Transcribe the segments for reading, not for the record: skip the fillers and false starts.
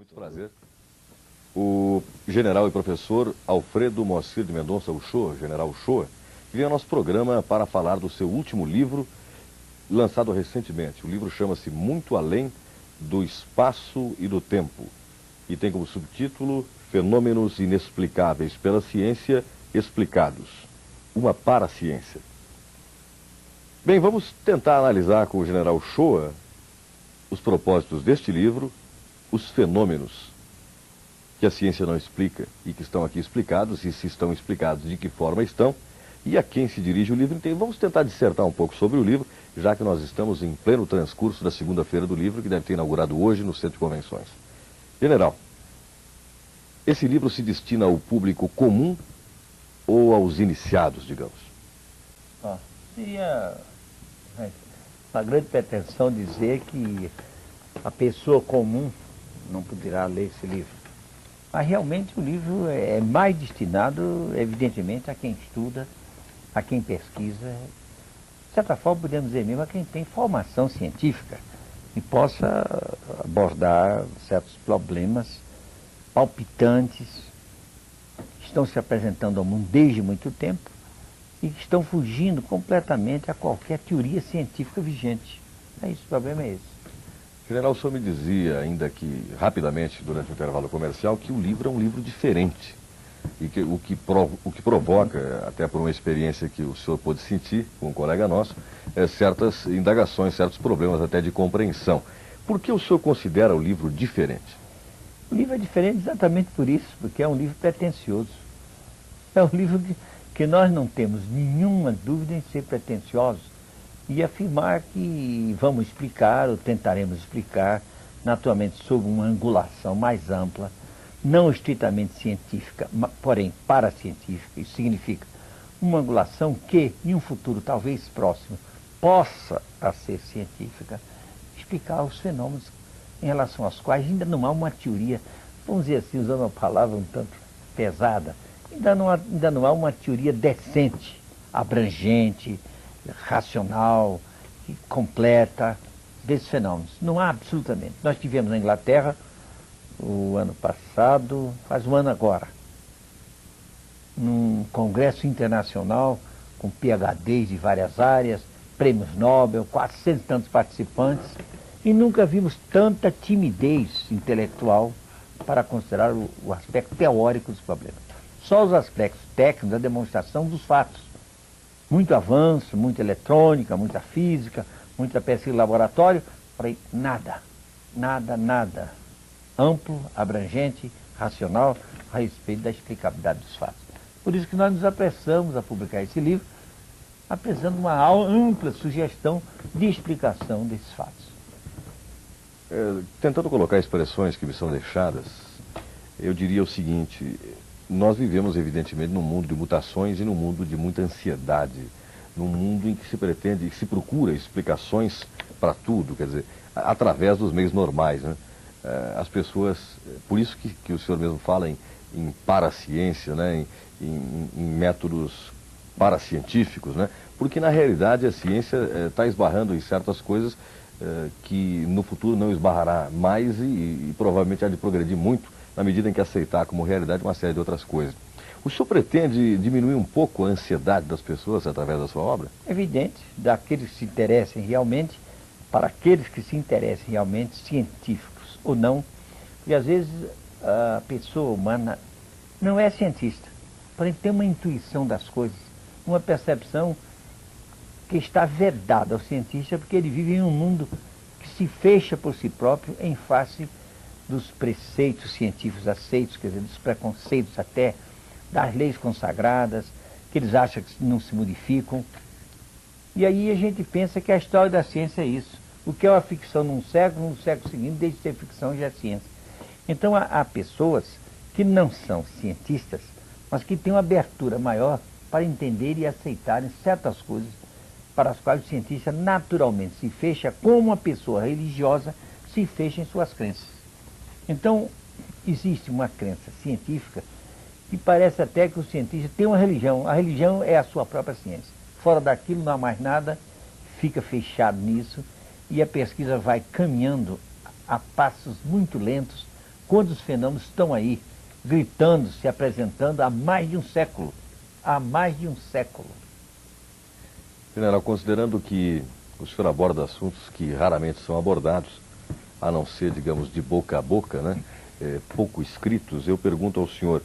Muito prazer. O general e professor Alfredo Moacir de Mendonça Uchoa, general Uchoa, que vem ao nosso programa para falar do seu último livro, lançado recentemente. O livro chama-se Muito Além do Espaço e do Tempo e tem como subtítulo Fenômenos Inexplicáveis pela Ciência Explicados. Uma paraciência. Bem, vamos tentar analisar com o general Uchoa os propósitos deste livro, os fenômenos que a ciência não explica e que estão aqui explicados, e se estão explicados, de que forma estão, e a quem se dirige o livro inteiro. Vamos tentar dissertar um pouco sobre o livro, já que nós estamos em pleno transcurso da segunda-feira do livro, que deve ter inaugurado hoje no Centro de Convenções. General, esse livro se destina ao público comum ou aos iniciados, digamos? Seria uma grande pretensão dizer que a pessoa comum não poderá ler esse livro. Mas realmente o livro é mais destinado, evidentemente, a quem estuda, a quem pesquisa, de certa forma podemos dizer mesmo a quem tem formação científica e possa abordar certos problemas palpitantes que estão se apresentando ao mundo desde muito tempo e que estão fugindo completamente a qualquer teoria científica vigente. É isso, o problema é esse. General, o senhor me dizia, ainda que rapidamente, durante o intervalo comercial, que o livro é um livro diferente. E que o que provoca, até por uma experiência que o senhor pôde sentir com um colega nosso, certas indagações, certos problemas até de compreensão. Por que o senhor considera o livro diferente? O livro é diferente exatamente por isso, porque é um livro pretensioso. É um livro que nós não temos nenhuma dúvida em ser pretensiosos e afirmar que vamos explicar, ou tentaremos explicar, naturalmente sob uma angulação mais ampla, não estritamente científica, porém paracientífica. Isso significa uma angulação que, em um futuro talvez próximo, possa a ser científica, explicar os fenômenos em relação aos quais ainda não há uma teoria, vamos dizer assim, usando uma palavra um tanto pesada, ainda não há uma teoria decente, abrangente, racional, completa desses fenômenos. Não há absolutamente. Nós tivemos na Inglaterra, o ano passado, faz um ano agora, num congresso internacional com PhDs de várias áreas, prêmios Nobel, 400 e tantos participantes, e nunca vimos tanta timidez intelectual para considerar o aspecto teórico dos problemas. Só os aspectos técnicos da demonstração dos fatos. Muito avanço, muita eletrônica, muita física, muita pesquisa em laboratório, porém nada amplo, abrangente, racional a respeito da explicabilidade dos fatos. Por isso que nós nos apressamos a publicar esse livro, apresentando uma ampla sugestão de explicação desses fatos. Tentando colocar expressões que me são deixadas, eu diria o seguinte: nós vivemos evidentemente num mundo de mutações e num mundo de muita ansiedade, num mundo em que se pretende, se procura explicações para tudo, quer dizer, através dos meios normais, né? As pessoas, por isso que o senhor mesmo fala em paraciência, né? em métodos paracientíficos, né? Porque na realidade a ciência está esbarrando em certas coisas que no futuro não esbarrará mais e provavelmente há de progredir muito na medida em que aceitar como realidade uma série de outras coisas. O senhor pretende diminuir um pouco a ansiedade das pessoas através da sua obra? Evidente, daqueles que se interessem realmente, para aqueles que se interessem realmente, científicos ou não, e às vezes a pessoa humana não é cientista, porém tem uma intuição das coisas, uma percepção que está vedada ao cientista, porque ele vive em um mundo que se fecha por si próprio em face dos preceitos científicos aceitos, quer dizer, dos preconceitos até, das leis consagradas, que eles acham que não se modificam. E aí a gente pensa que a história da ciência é isso. O que é uma ficção no século seguinte, deixa de ser ficção, já é ciência. Então há pessoas que não são cientistas, mas que têm uma abertura maior para entender e aceitarem certas coisas para as quais o cientista naturalmente se fecha, como uma pessoa religiosa se fecha em suas crenças. Então, existe uma crença científica que parece até que o cientista tem uma religião. A religião é a sua própria ciência. Fora daquilo não há mais nada, fica fechado nisso e a pesquisa vai caminhando a passos muito lentos quando os fenômenos estão aí, gritando, se apresentando há mais de um século. Há mais de um século. General, considerando que o senhor aborda assuntos que raramente são abordados, a não ser, digamos, de boca a boca, né? Pouco escritos, eu pergunto ao senhor,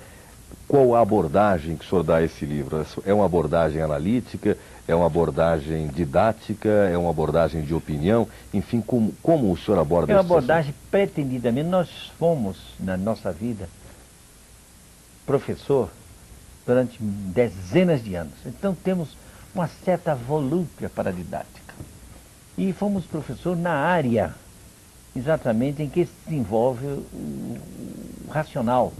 qual a abordagem que o senhor dá a esse livro? É uma abordagem analítica? É uma abordagem didática? É uma abordagem de opinião? Enfim, como o senhor aborda É uma esse assunto? abordagem pretendidamente. Nós fomos, na nossa vida, professor durante dezenas de anos. Então temos uma certa volúpia para a didática. E fomos professor na área exatamente em que se desenvolve o racional.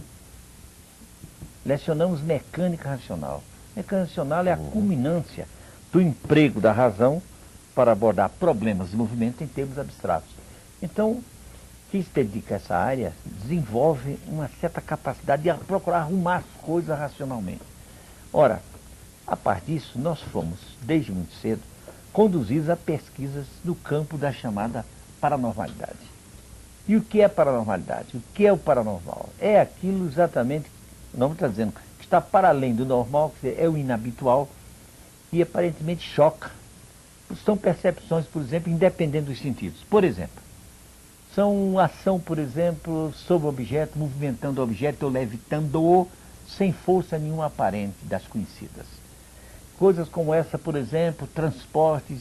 Lecionamos mecânica racional. Mecânica racional é a culminância do emprego da razão para abordar problemas de movimento em termos abstratos. Então, quem se dedica a essa área desenvolve uma certa capacidade de procurar arrumar as coisas racionalmente. Ora, a partir disso, nós fomos, desde muito cedo, conduzidos a pesquisas no campo da chamada paranormalidade. E o que é paranormalidade? O que é o paranormal? É aquilo exatamente, o nome está dizendo, que está para além do normal, que é o inabitual, e aparentemente choca. São percepções, por exemplo, independentes dos sentidos. Por exemplo, são ação, por exemplo, sobre o objeto, movimentando o objeto ou levitando-o, sem força nenhuma aparente das conhecidas. Coisas como essa, por exemplo, transportes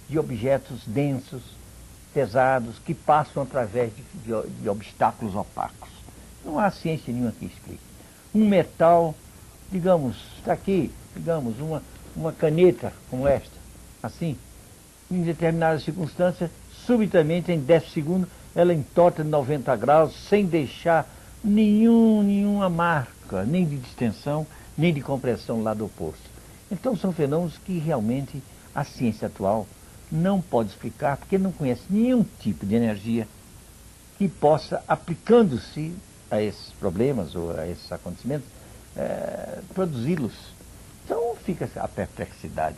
de objetos densos, pesados, que passam através de obstáculos opacos. Não há ciência nenhuma que explique. Um metal, digamos, está aqui, digamos, uma caneta como esta, assim, em determinadas circunstâncias, subitamente, em 10 segundos, ela entorta de 90 graus, sem deixar nenhuma marca, nem de distensão, nem de compressão lá do oposto. Então são fenômenos que realmente a ciência atual não pode explicar, porque não conhece nenhum tipo de energia que possa, aplicando-se a esses problemas ou a esses acontecimentos, produzi-los. Então fica a perplexidade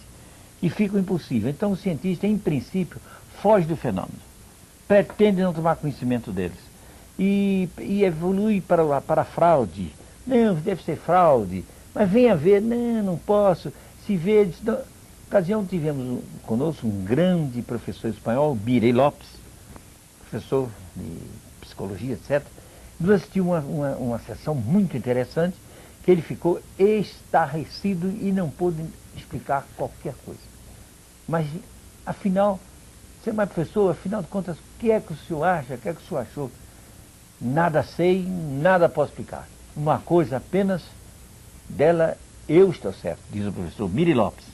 e fica o impossível. Então o cientista, em princípio, foge do fenômeno, pretende não tomar conhecimento deles e evolui para a fraude. Não, deve ser fraude, mas venha ver, não posso. Se vê, na ocasião tivemos conosco um grande professor espanhol, Mirei Lopes, professor de psicologia, etc. Nós assistimos uma sessão muito interessante, que ele ficou estarrecido e não pôde explicar qualquer coisa. Mas, afinal, você é mais professor, afinal de contas, o que é que o senhor acha, o que é que o senhor achou? Nada sei, nada posso explicar. Uma coisa apenas dela, eu estou certo, diz o professor Mirei Lopes.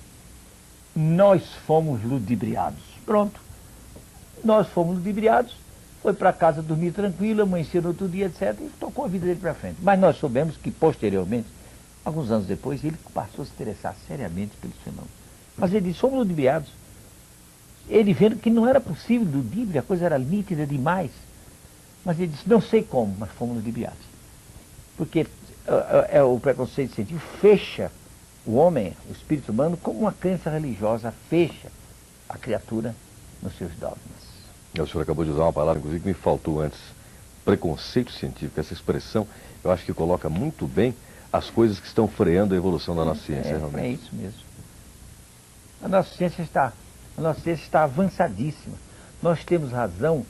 Nós fomos ludibriados. Pronto. Nós fomos ludibriados, foi para casa dormir tranquilo, amanheceu no outro dia, etc. E tocou a vida dele para frente. Mas nós soubemos que, posteriormente, alguns anos depois, ele passou a se interessar seriamente pelos fenômenos. Mas ele disse, fomos ludibriados. Ele vendo que não era possível ludíbrio, a coisa era nítida demais. Mas ele disse, não sei como, mas fomos ludibriados. Porque o preconceito científico fecha o homem, o espírito humano, como uma crença religiosa fecha a criatura nos seus dogmas. O senhor acabou de usar uma palavra, inclusive, que me faltou antes. Preconceito científico. Essa expressão, eu acho que coloca muito bem as coisas que estão freando a evolução da nossa ciência, realmente. É isso mesmo. A nossa ciência está avançadíssima. Nós temos razão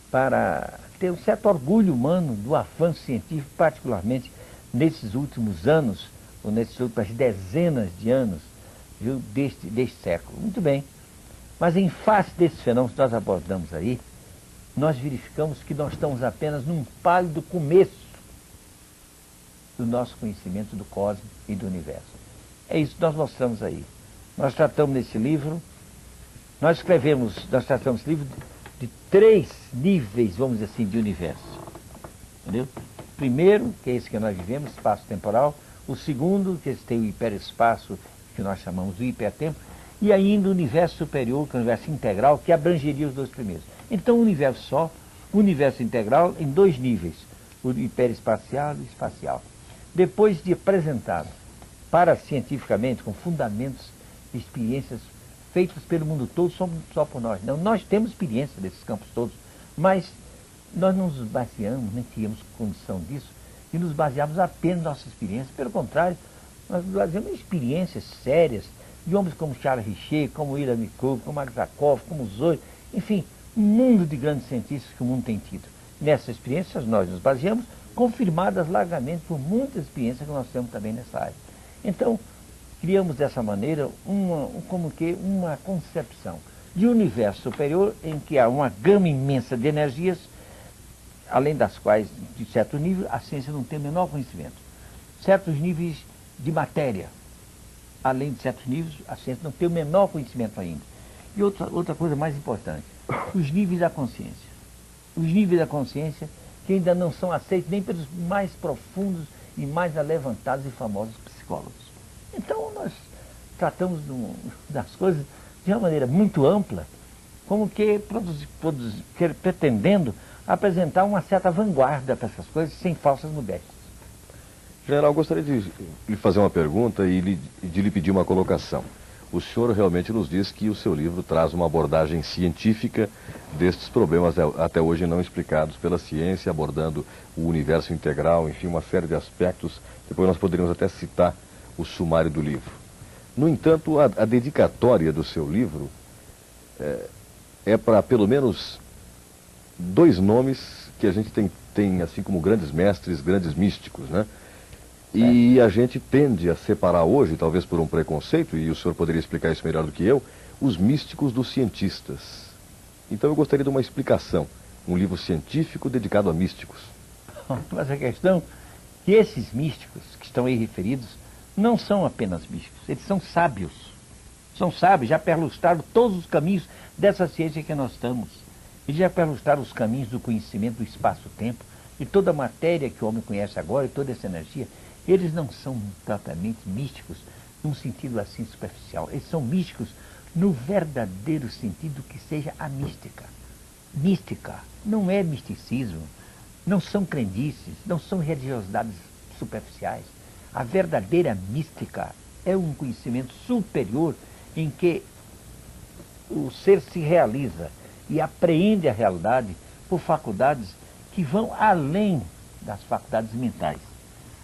para ter um certo orgulho humano do avanço científico, particularmente nesses últimos anos, ou nessas últimas dezenas de anos, viu, deste século. Muito bem. Mas em face desses fenômenos que nós abordamos aí, nós verificamos que nós estamos apenas num pálido começo do nosso conhecimento do cosmos e do universo. É isso que nós mostramos aí. Nós tratamos nesse livro, nós tratamos esse livro de 3 níveis, vamos dizer assim, de universo. Entendeu? Primeiro, que é esse que nós vivemos, espaço temporal. O segundo, que esse tem o hiperespaço, que nós chamamos de hipertempo. E ainda o universo superior, que é o universo integral, que abrangeria os 2 primeiros. Então, o universo só, o universo integral em 2 níveis, o hiperespacial e o espacial. Depois de apresentado cientificamente, com fundamentos de experiências feitas pelo mundo todo, só por nós. Não, nós temos experiência desses campos todos, mas nós não nos baseamos, nem tínhamos condição disso, e nos baseamos apenas em nossas experiências. Pelo contrário, nós nos baseamos em experiências sérias de homens como Charles Richer, como William Microbe, como Aksakov, como Zoe, enfim, um mundo de grandes cientistas que o mundo tem tido. Nessas experiências nós nos baseamos, confirmadas largamente por muitas experiências que nós temos também nessa área. Então, criamos dessa maneira uma concepção de universo superior em que há uma gama imensa de energias, além das quais, de certo nível, a ciência não tem o menor conhecimento. Certos níveis de matéria, além de certos níveis, a ciência não tem o menor conhecimento ainda. E outra coisa mais importante, os níveis da consciência. Os níveis da consciência que ainda não são aceitos nem pelos mais profundos e mais alevantados e famosos psicólogos. Então, nós tratamos das coisas de uma maneira muito ampla, como que pretendendo apresentar uma certa vanguarda para essas coisas, sem falsas modéstias. General, gostaria de lhe fazer uma pergunta e de lhe pedir uma colocação. O senhor realmente nos diz que o seu livro traz uma abordagem científica destes problemas até hoje não explicados pela ciência, abordando o universo integral, enfim, uma série de aspectos. Depois nós poderíamos até citar o sumário do livro. No entanto, a dedicatória do seu livro é para pelo menos 2 nomes que a gente tem assim como grandes mestres, grandes místicos, né? E a gente tende a separar hoje, talvez por um preconceito, e o senhor poderia explicar isso melhor do que eu, os místicos dos cientistas. Então eu gostaria de uma explicação, um livro científico dedicado a místicos. Mas a questão é que esses místicos que estão aí referidos não são apenas místicos, eles são sábios. São sábios, já perlustraram todos os caminhos dessa ciência que nós estamos. Eles já perlustraram os caminhos do conhecimento do espaço-tempo, de toda a matéria que o homem conhece agora e toda essa energia. Eles não são propriamente místicos num sentido assim superficial. Eles são místicos no verdadeiro sentido que seja a mística. Mística não é misticismo, não são crendices, não são religiosidades superficiais. A verdadeira mística é um conhecimento superior em que o ser se realiza e apreende a realidade por faculdades que vão além das faculdades mentais.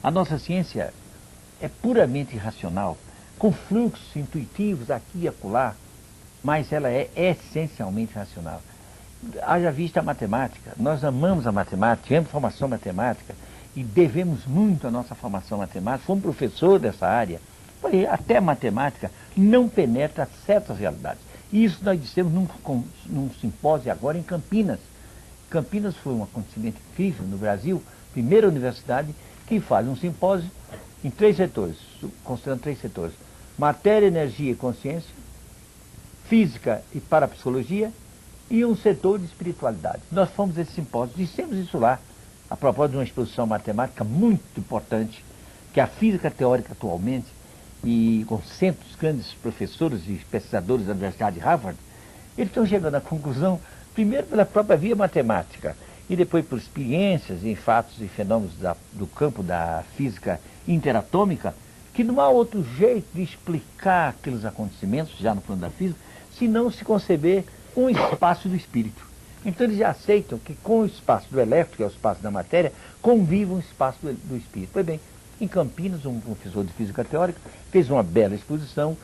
A nossa ciência é puramente racional, com fluxos intuitivos aqui e acolá, mas ela é essencialmente racional. Haja vista a matemática, nós amamos a matemática, tivemos formação matemática e devemos muito à nossa formação matemática, fomos professor dessa área, porque até a matemática não penetra certas realidades. E isso nós dissemos num simpósio agora em Campinas. Campinas foi um acontecimento incrível no Brasil, primeira universidade que faz um simpósio em 3 setores, considerando 3 setores: matéria, energia e consciência, física e parapsicologia, e um setor de espiritualidade. Nós fomos a esse simpósio, dissemos isso lá, a propósito de uma exposição matemática muito importante, que a física teórica atualmente, e com centros grandes professores e pesquisadores da Universidade de Harvard, eles estão chegando à conclusão, primeiro pela própria via matemática, e depois por experiências em fatos e fenômenos do campo da física interatômica, que não há outro jeito de explicar aqueles acontecimentos, já no plano da física, se não se conceber um espaço do espírito. Então eles já aceitam que com o espaço do elétrico, que é o espaço da matéria, convive um espaço do espírito. Pois bem, em Campinas, um professor de física teórica fez uma bela exposição,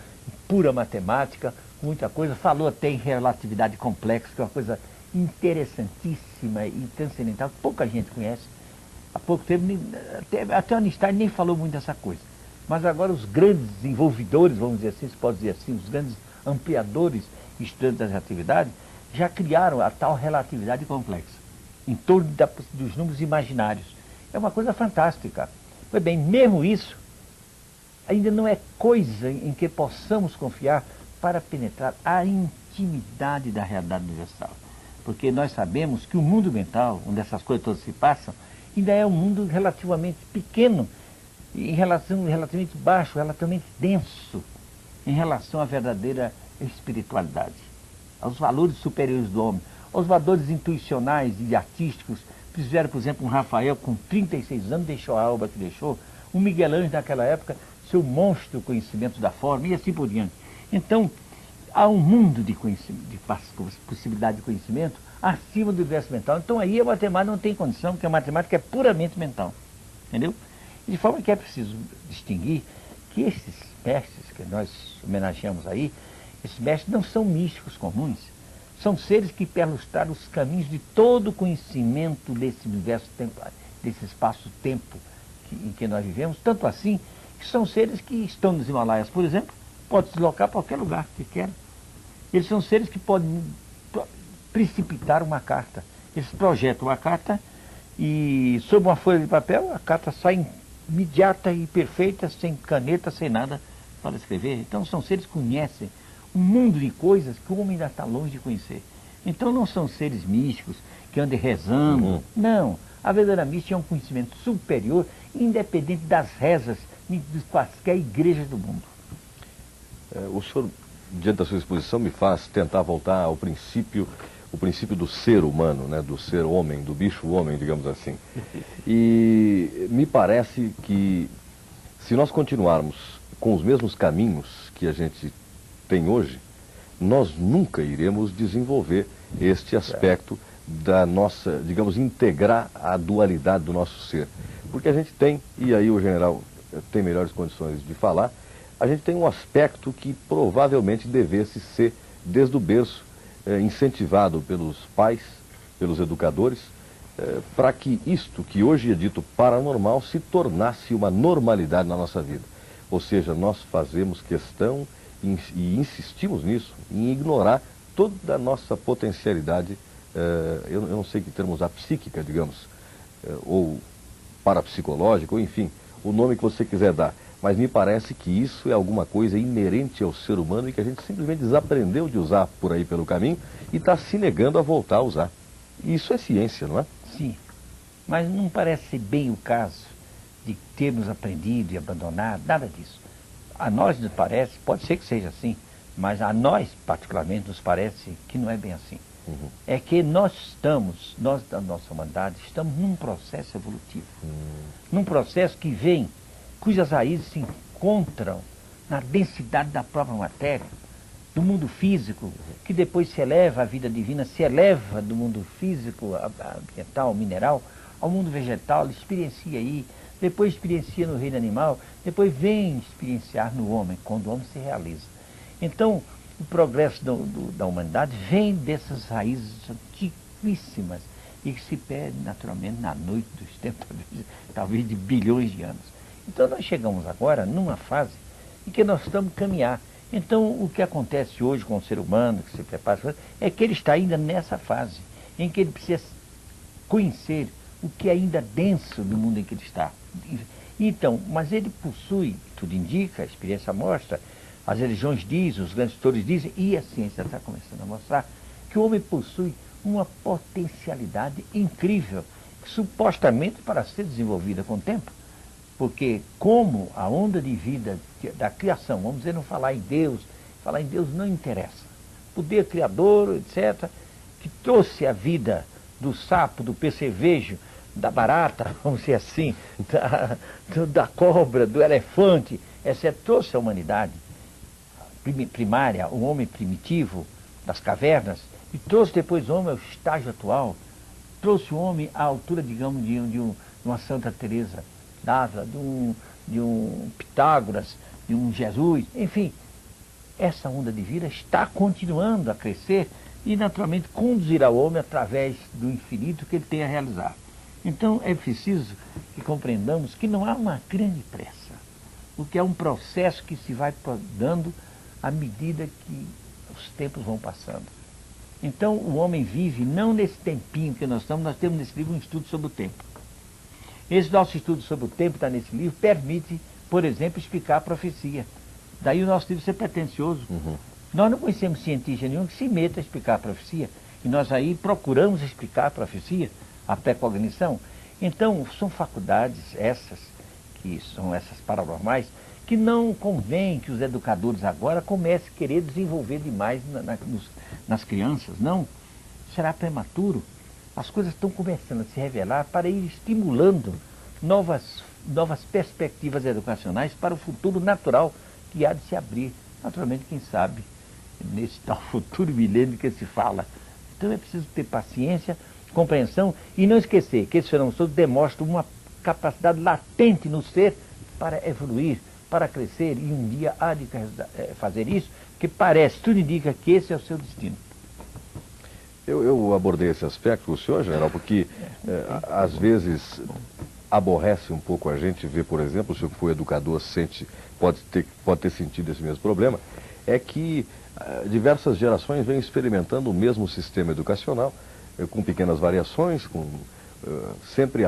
pura matemática, muita coisa, falou até em relatividade complexa, que é uma coisa interessantíssima e transcendental, pouca gente conhece. Há pouco tempo, até o Einstein nem falou muito dessa coisa. Mas agora os grandes desenvolvedores, vamos dizer assim, se pode dizer assim, os grandes ampliadores e estudantes da relatividade, já criaram a tal relatividade complexa, em torno dos números imaginários. É uma coisa fantástica. Pois bem, mesmo isso, ainda não é coisa em que possamos confiar para penetrar a intimidade da realidade universal. Porque nós sabemos que o mundo mental, onde essas coisas todas se passam, ainda é um mundo relativamente pequeno, relativamente baixo, relativamente denso, em relação à verdadeira espiritualidade, aos valores superiores do homem, aos valores intuicionais e artísticos. Fizeram, por exemplo, um Rafael com 36 anos, deixou a obra que deixou, um Miguel Ângelo naquela época, seu monstro conhecimento da forma, e assim por diante. Então, há um mundo de conhecimento, de possibilidade de conhecimento acima do universo mental. Então aí a matemática não tem condição, porque a matemática é puramente mental. Entendeu? De forma que é preciso distinguir que esses mestres que nós homenageamos aí, esses mestres não são místicos comuns, são seres que perlustraram os caminhos de todo o conhecimento desse universo, desse espaço-tempo em que nós vivemos, tanto assim que são seres que estão nos Himalaias, por exemplo, podem se deslocar para qualquer lugar que querem. Eles são seres que podem precipitar uma carta. Eles projetam uma carta e, sob uma folha de papel, a carta sai imediata e perfeita, sem caneta, sem nada para escrever. Então são seres que conhecem um mundo de coisas que o homem ainda está longe de conhecer. Então não são seres místicos que andem rezando. Não. A verdadeira mística é um conhecimento superior, independente das rezas de quaisquer igrejas do mundo. O senhor, diante da sua exposição, me faz tentar voltar ao princípio, o princípio do ser humano, né, do ser homem, do bicho homem, digamos assim. E me parece que se nós continuarmos com os mesmos caminhos que a gente tem hoje, nós nunca iremos desenvolver este aspecto da nossa, digamos, integrar a dualidade do nosso ser. Porque a gente tem, e aí o general tem melhores condições de falar, a gente tem um aspecto que provavelmente devesse ser, desde o berço, incentivado pelos pais, pelos educadores, para que isto que hoje é dito paranormal se tornasse uma normalidade na nossa vida. Ou seja, nós fazemos questão e insistimos nisso, em ignorar toda a nossa potencialidade, eu não sei que termo usar, psíquica, digamos, ou parapsicológica, ou enfim, o nome que você quiser dar. Mas me parece que isso é alguma coisa inerente ao ser humano e que a gente simplesmente desaprendeu de usar por aí pelo caminho e está se negando a voltar a usar. E isso é ciência, não é? Sim, mas não parece bem o caso de termos aprendido e abandonado, nada disso. A nós nos parece, pode ser que seja assim, mas a nós particularmente nos parece que não é bem assim. Uhum. É que nós da nossa humanidade, estamos num processo evolutivo. Num processo que vem, cujas raízes se encontram na densidade da própria matéria, do mundo físico, que depois se eleva à vida divina, se eleva do mundo físico, ambiental, mineral, ao mundo vegetal, experiencia aí, depois experiencia no reino animal, depois vem experienciar no homem, quando o homem se realiza. Então, o progresso da humanidade vem dessas raízes antiquíssimas e que se perde naturalmente na noite dos tempos, talvez de bilhões de anos. Então, nós chegamos agora numa fase em que nós estamos a caminhar. Então, o que acontece hoje com o ser humano, que se prepara, é que ele está ainda nessa fase, em que ele precisa conhecer o que é ainda denso do mundo em que ele está. Então, mas ele possui, tudo indica, a experiência mostra, as religiões dizem, os grandes autores dizem, e a ciência está começando a mostrar, que o homem possui uma potencialidade incrível, supostamente para ser desenvolvida com o tempo, porque como a onda de vida da criação, vamos dizer, não falar em Deus não interessa. Poder criador, etc., que trouxe a vida do sapo, do percevejo, da barata, vamos dizer assim, da cobra, do elefante, etc., trouxe a humanidade primária, o homem primitivo das cavernas, e trouxe depois o homem ao estágio atual, trouxe o homem à altura, digamos, de uma Santa Teresa d'Ávila, de um Pitágoras, de um Jesus, enfim, essa onda de vida está continuando a crescer e naturalmente conduzirá o homem através do infinito que ele tem a realizar. Então é preciso que compreendamos que não há uma grande pressa, porque é um processo que se vai dando à medida que os tempos vão passando. Então o homem vive não nesse tempinho que nós temos nesse livro um estudo sobre o tempo. Esse nosso estudo sobre o tempo está nesse livro, permite, por exemplo, explicar a profecia. Daí o nosso livro ser pretensioso. Nós não conhecemos cientista nenhum que se meta a explicar a profecia, e nós aí procuramos explicar a profecia, a pré-cognição. Então, são faculdades essas, que são essas paranormais, que não convém que os educadores agora comecem a querer desenvolver demais nas crianças. Não, será prematuro. As coisas estão começando a se revelar para ir estimulando novas perspectivas educacionais para o futuro natural que há de se abrir. Naturalmente, quem sabe, nesse tal futuro milênio que se fala. Então é preciso ter paciência, compreensão e não esquecer que esses fenômenos todos demonstram uma capacidade latente no ser para evoluir, para crescer, e um dia há de fazer isso, que parece, tudo indica que esse é o seu destino. Eu abordei esse aspecto com o senhor, general, porque às vezes aborrece um pouco a gente ver, por exemplo, o senhor que foi educador pode ter sentido esse mesmo problema, é que diversas gerações vêm experimentando o mesmo sistema educacional, com pequenas variações, com sempre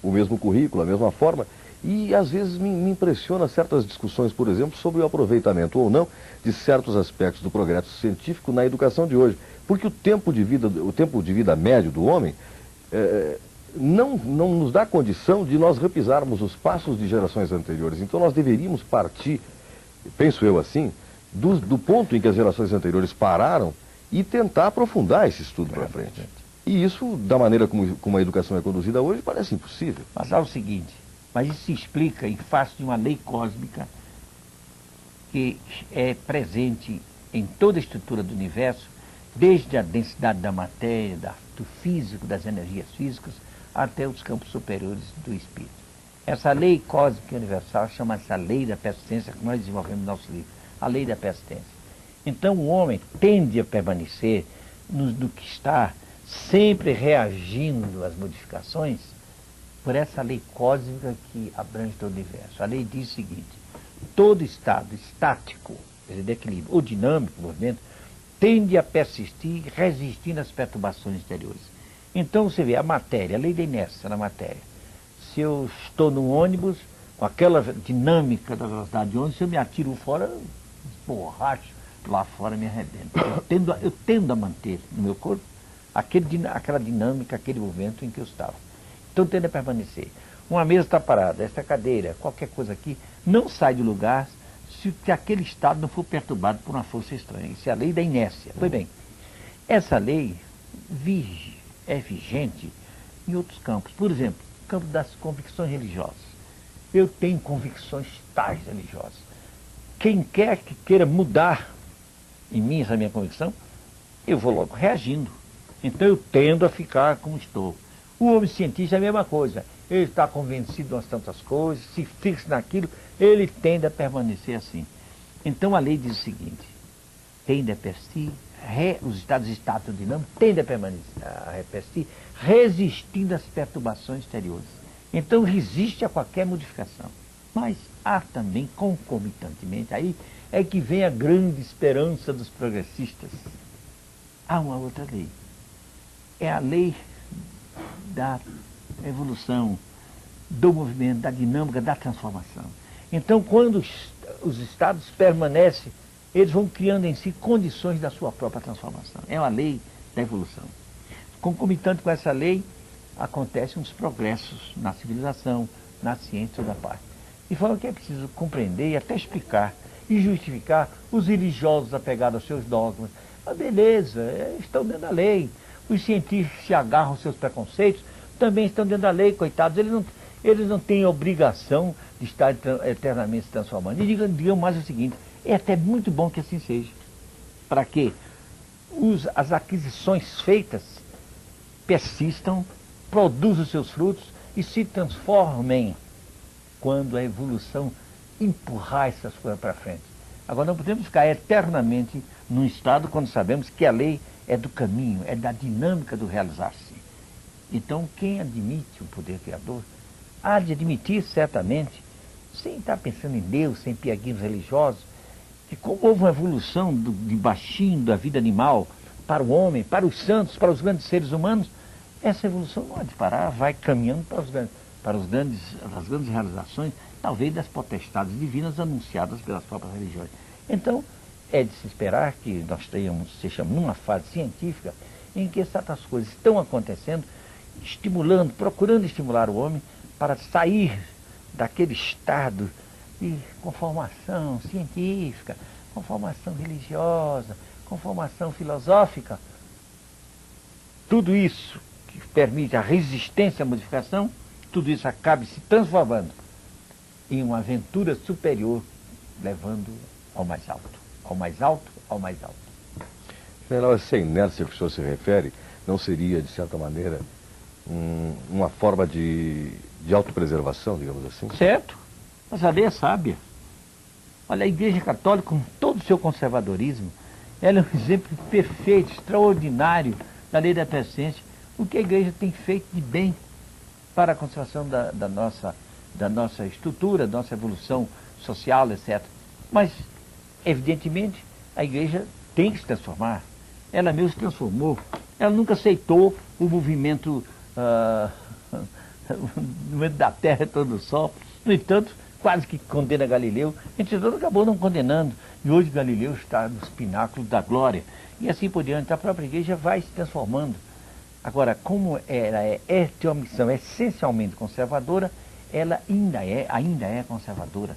o mesmo currículo, a mesma forma, e às vezes me impressiona certas discussões, por exemplo, sobre o aproveitamento ou não de certos aspectos do progresso científico na educação de hoje. Porque o tempo de vida médio do homem não nos dá condição de nós repisarmos os passos de gerações anteriores. Então nós deveríamos partir, penso eu assim, do ponto em que as gerações anteriores pararam e tentar aprofundar esse estudo para frente. E isso, da maneira como a educação é conduzida hoje, parece impossível. Mas há o seguinte, mas isso se explica em face de uma lei cósmica que é presente em toda a estrutura do universo, desde a densidade da matéria, do físico, das energias físicas, até os campos superiores do espírito. Essa lei cósmica universal chama-se a lei da persistência, que nós desenvolvemos no nosso livro, a lei da persistência. Então o homem tende a permanecer no que está, sempre reagindo às modificações, por essa lei cósmica que abrange todo o universo. A lei diz o seguinte: todo estado estático, quer dizer, de equilíbrio, ou dinâmico, movimento, tende a persistir, resistindo às perturbações exteriores. Então você vê a matéria, a lei da inércia na matéria. Se eu estou num ônibus, com aquela dinâmica da velocidade de ônibus, se eu me atiro fora, borracho, lá fora me arrebento. Eu tendo a manter no meu corpo aquela dinâmica, aquele movimento em que eu estava. Então tende a permanecer. Uma mesa está parada, esta cadeira, qualquer coisa aqui, não sai do lugar se aquele estado não for perturbado por uma força estranha. Isso é a lei da inércia. Pois bem, essa lei é vigente em outros campos. Por exemplo, no campo das convicções religiosas. Eu tenho convicções tais religiosas. Quem quer que queira mudar em mim essa minha convicção, eu vou logo reagindo. Então eu tendo a ficar como estou. O homem cientista é a mesma coisa. Ele está convencido de umas tantas coisas, se fixa naquilo, ele tende a permanecer assim. Então a lei diz o seguinte: tende a persistir, os estados estáticos dinâmicos tendem a permanecer, a persistir, resistindo às perturbações exteriores. Então resiste a qualquer modificação. Mas há também, concomitantemente, aí é que vem a grande esperança dos progressistas. Há uma outra lei. É a lei da evolução, do movimento, da dinâmica, da transformação. Então, quando os estados permanecem, eles vão criando em si condições da sua própria transformação. É uma lei da evolução. Concomitante com essa lei, acontecem os progressos na civilização, na ciência, toda parte. De forma que é preciso compreender e até explicar e justificar os religiosos apegados aos seus dogmas. Ah, beleza, estão dentro da lei. Os científicos se agarram aos seus preconceitos, também estão dentro da lei, coitados. Eles não têm obrigação de estar eternamente se transformando. E digam mais o seguinte: é até muito bom que assim seja. Para que as aquisições feitas persistam, produzam seus frutos e se transformem quando a evolução empurrar essas coisas para frente. Agora, não podemos ficar eternamente num estado quando sabemos que a lei é do caminho, é da dinâmica do realizar-se. Então, quem admite o poder criador, há de admitir certamente, sem estar pensando em Deus, sem pieguinhos religiosos, que como houve uma evolução de baixinho da vida animal para o homem, para os santos, para os grandes seres humanos, essa evolução não há de parar, vai caminhando para as grandes realizações, talvez das potestades divinas anunciadas pelas próprias religiões. Então, é de se esperar que nós estejamos numa fase científica em que certas coisas estão acontecendo, procurando estimular o homem para sair daquele estado de conformação científica, conformação religiosa, conformação filosófica. Tudo isso que permite a resistência à modificação, tudo isso acaba se transformando em uma aventura superior, levando ao mais alto. ao mais alto, ao mais alto. General, essa inércia que o senhor se refere não seria, de certa maneira, uma forma de autopreservação, digamos assim? Certo, mas a lei é sábia. Olha, a Igreja Católica, com todo o seu conservadorismo, ela é um exemplo perfeito, extraordinário da lei da presciência, o que a Igreja tem feito de bem para a conservação da nossa estrutura, da nossa evolução social, etc. Mas, evidentemente, a Igreja tem que se transformar. Ela mesma se transformou. Ela nunca aceitou o movimento da Terra todo o Sol. No entanto, quase que condena Galileu. Entre todos, acabou não condenando. E hoje Galileu está nos pináculos da glória. E assim por diante, a própria Igreja vai se transformando. Agora, como ela tem uma missão essencialmente conservadora, ela ainda é conservadora.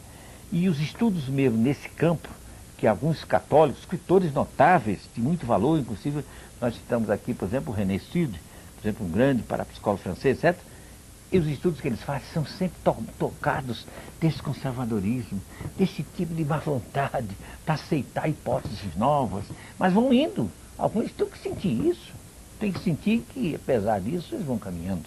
E os estudos mesmo nesse campo, que alguns católicos, escritores notáveis, de muito valor, inclusive nós citamos aqui, por exemplo, o René Sude, por exemplo, um grande parapsicólogo francês, etc., e os estudos que eles fazem são sempre tocados desse conservadorismo, desse tipo de má vontade, para aceitar hipóteses novas. Mas vão indo. Alguns têm que sentir isso. Tem que sentir que, apesar disso, eles vão caminhando.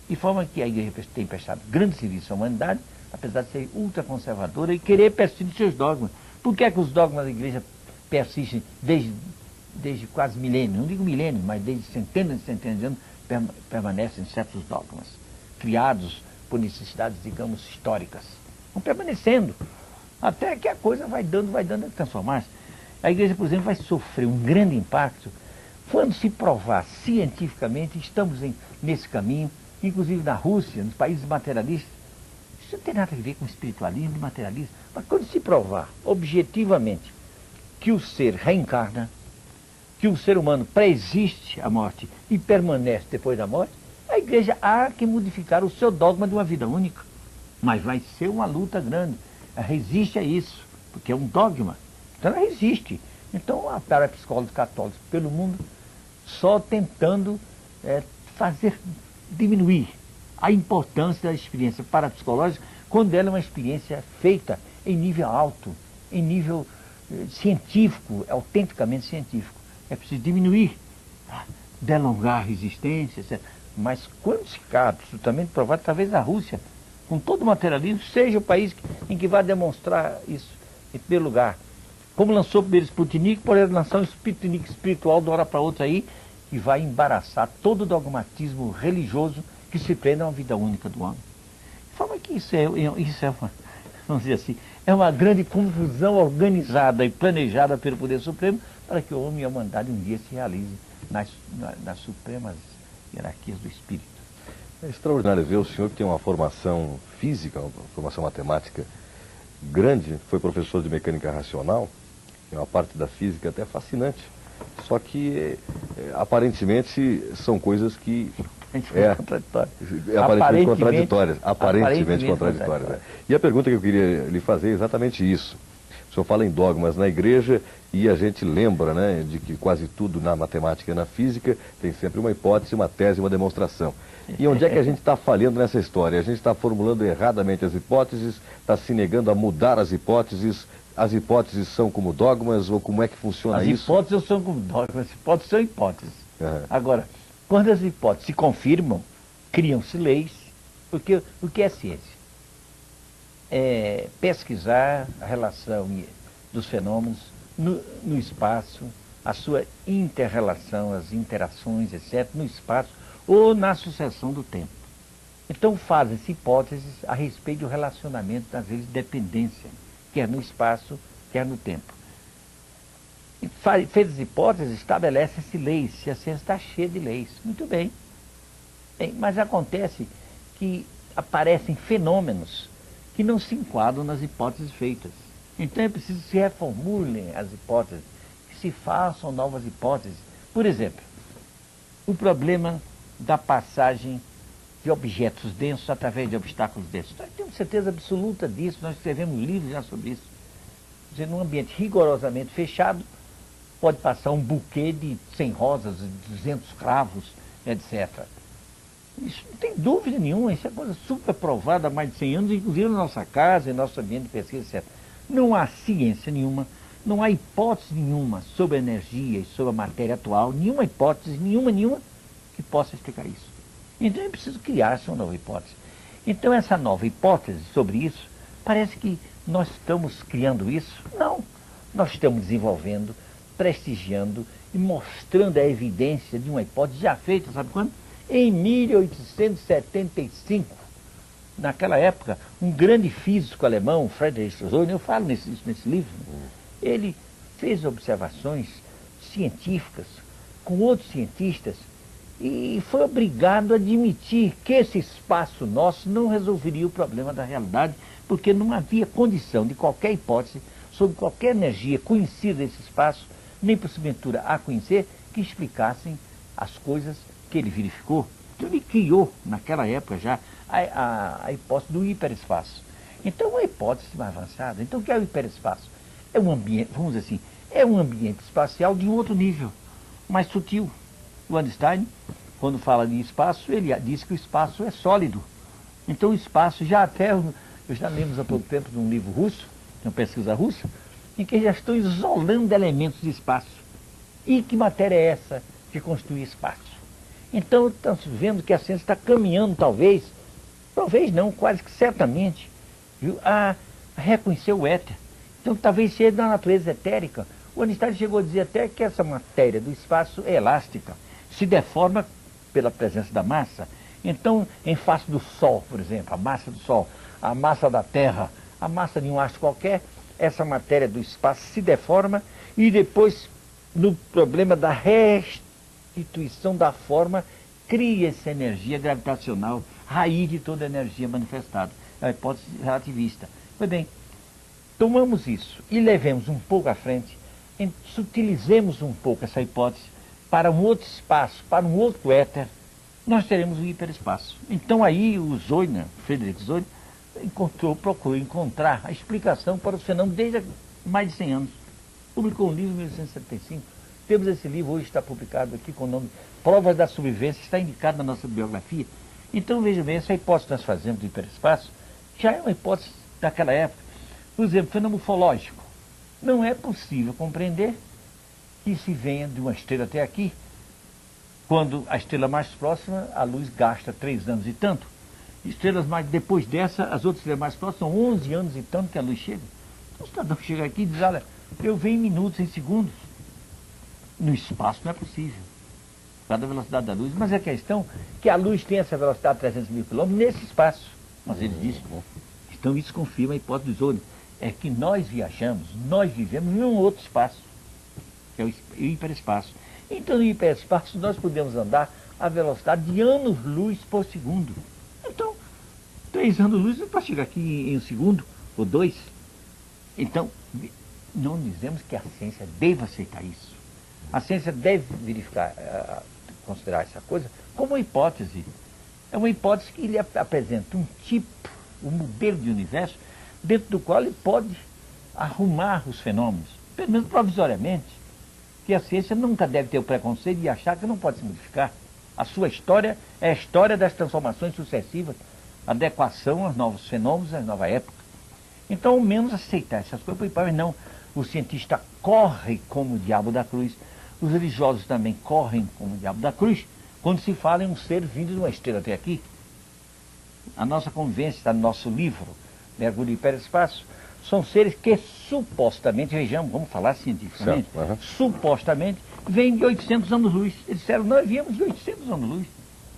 De forma que a Igreja tem prestado grande serviço à humanidade, apesar de ser ultraconservadora e querer persistir nos seus dogmas. Por que é que os dogmas da Igreja persistem desde quase milênios? Não digo milênios, mas desde centenas e centenas de anos permanecem certos dogmas, criados por necessidades, digamos, históricas. Vão permanecendo, até que a coisa vai dando a transformar-se. A Igreja, por exemplo, vai sofrer um grande impacto quando se provar cientificamente, estamos nesse caminho, inclusive na Rússia, nos países materialistas. Isso não tem nada a ver com espiritualismo e materialismo, mas quando se provar objetivamente que o ser reencarna, que o ser humano preexiste à morte e permanece depois da morte, a Igreja há que modificar o seu dogma de uma vida única. Mas vai ser uma luta grande. Ela resiste a isso, porque é um dogma. Então ela resiste. Então a parapsicólogos católicos pelo mundo só tentando diminuir a importância da experiência parapsicológica quando ela é uma experiência feita em nível alto, em nível científico, autenticamente científico. É preciso diminuir, delongar a resistência, etc. Mas quando se ficar absolutamente provado, talvez a Rússia, com todo o materialismo, seja o país em que vai demonstrar isso, em primeiro lugar. Como lançou o primeiro Sputnik, pode lançar um Sputnik espiritual de uma hora para outra aí, que vai embaraçar todo o dogmatismo religioso que se prende a uma vida única do homem. De forma que isso é uma, vamos dizer assim, é uma grande confusão organizada e planejada pelo Poder Supremo para que o homem e a humanidade um dia se realize nas supremas hierarquias do espírito. É extraordinário ver o senhor que tem uma formação física, uma formação matemática grande, foi professor de mecânica racional, é uma parte da física até fascinante. Só que aparentemente são coisas que aparentemente contraditórias. Aparentemente contraditórias. Né? E a pergunta que eu queria lhe fazer é exatamente isso. O senhor fala em dogmas na igreja e a gente lembra, né, de que quase tudo na matemática e na física tem sempre uma hipótese, uma tese, uma demonstração. E onde é que a gente está falhando nessa história? A gente está formulando erradamente as hipóteses, está se negando a mudar as hipóteses são como dogmas ou como é que funciona isso? As hipóteses são como dogmas, as hipóteses são hipóteses. Uhum. Agora, quando as hipóteses se confirmam, criam-se leis, porque o que é ciência? É pesquisar a relação dos fenômenos no espaço, a sua inter-relação, as interações, etc., no espaço ou na sucessão do tempo. Então fazem-se hipóteses a respeito do relacionamento das leis de dependência, quer no espaço, quer no tempo. E feitas as hipóteses, estabelecem-se leis, e a ciência está cheia de leis. Muito bem. Mas acontece que aparecem fenômenos que não se enquadram nas hipóteses feitas. Então é preciso que se reformulem as hipóteses, que se façam novas hipóteses. Por exemplo, o problema da passagem de objetos densos através de obstáculos densos. Nós temos certeza absoluta disso, nós escrevemos livros já sobre isso. Quer dizer, num ambiente rigorosamente fechado, pode passar um buquê de 100 rosas, 200 cravos, etc. Isso não tem dúvida nenhuma, isso é coisa super provada há mais de 100 anos, inclusive na nossa casa, em nosso ambiente de pesquisa, etc. Não há ciência nenhuma Não há hipótese nenhuma sobre a energia e sobre a matéria atual, nenhuma hipótese, nenhuma, que possa explicar isso. Então é preciso criar-se uma nova hipótese. Então essa nova hipótese sobre isso, parece que nós estamos criando isso? Não. Nós estamos desenvolvendo, prestigiando e mostrando a evidência de uma hipótese já feita, sabe quando? Em 1875. Naquela época, um grande físico alemão, Friedrich Zollner, eu falo isso nesse livro, ele fez observações científicas com outros cientistas e foi obrigado a admitir que esse espaço nosso não resolveria o problema da realidade, porque não havia condição de qualquer hipótese sobre qualquer energia conhecida desse espaço, nem porventura a conhecer, que explicassem as coisas que ele verificou. Então ele criou, naquela época já, a hipótese do hiperespaço. Então uma hipótese mais avançada. Então o que é o hiperespaço? É um ambiente, vamos dizer assim, é um ambiente espacial de um outro nível, mais sutil. O Einstein, quando fala de espaço, ele diz que o espaço é sólido. Então o espaço, eu já lemos há pouco tempo de um livro russo, de uma pesquisa russa, em que já estão isolando elementos de espaço. E que matéria é essa que constitui espaço? Então estamos vendo que a ciência está caminhando, talvez não, quase que certamente, viu, a reconhecer o éter. Então talvez seja da natureza etérica. O Einstein chegou a dizer até que essa matéria do espaço é elástica, se deforma pela presença da massa. Então, em face do Sol, por exemplo, a massa do Sol, a massa da Terra, a massa de um astro qualquer, essa matéria do espaço se deforma e depois, no problema da restituição da forma, cria essa energia gravitacional, raiz de toda a energia manifestada. É a hipótese relativista. Pois bem, tomamos isso e levemos um pouco à frente, sutilizemos um pouco essa hipótese para um outro espaço, para um outro éter, nós teremos o hiperespaço. Então aí o Zollner, Friedrich Zollner, procurou encontrar a explicação para o fenômeno desde há mais de 100 anos. Publicou um livro em 1875. Temos esse livro, hoje está publicado aqui com o nome Provas da Sobrevivência, está indicado na nossa biografia. Então veja bem, essa hipótese que nós fazemos do hiperespaço já é uma hipótese daquela época. Por exemplo, fenômeno ufológico. Não é possível compreender que se venha de uma estrela até aqui, quando a estrela mais próxima, a luz gasta 3 anos e tanto. Estrelas mais depois dessa, as outras estrelas mais próximas, são 11 anos e tanto que a luz chega. Então o cidadão chega aqui e diz, olha, eu venho em minutos, em segundos. No espaço não é possível, por causa da velocidade da luz. Mas a questão é que a luz tem essa velocidade de 300 mil quilômetros nesse espaço. Mas ele diz, então isso confirma a hipótese do Zollner, é que nós viajamos, nós vivemos em um outro espaço, que é o hiperespaço. Então no hiperespaço nós podemos andar a velocidade de anos-luz por segundo. Então, 3 anos-luz para chegar aqui em 1 segundo, ou 2. Então, não dizemos que a ciência deva aceitar isso. A ciência deve verificar, considerar essa coisa como uma hipótese. É uma hipótese que lhe apresenta um tipo, um modelo de universo, dentro do qual ele pode arrumar os fenômenos, pelo menos provisoriamente, que a ciência nunca deve ter o preconceito de achar que não pode se modificar. A sua história é a história das transformações sucessivas, adequação aos novos fenômenos, à nova época. Então, ao menos aceitar essas coisas, mas não, o cientista corre como o diabo da cruz, os religiosos também correm como o diabo da cruz, quando se fala em um ser vindo de uma estrela até aqui. A nossa convivência está no nosso livro, Mergulho e Hiperespaço, são seres que supostamente, vejamos, vamos falar cientificamente, supostamente vêm de 800 anos-luz. Eles disseram, nós viemos de 800 anos-luz.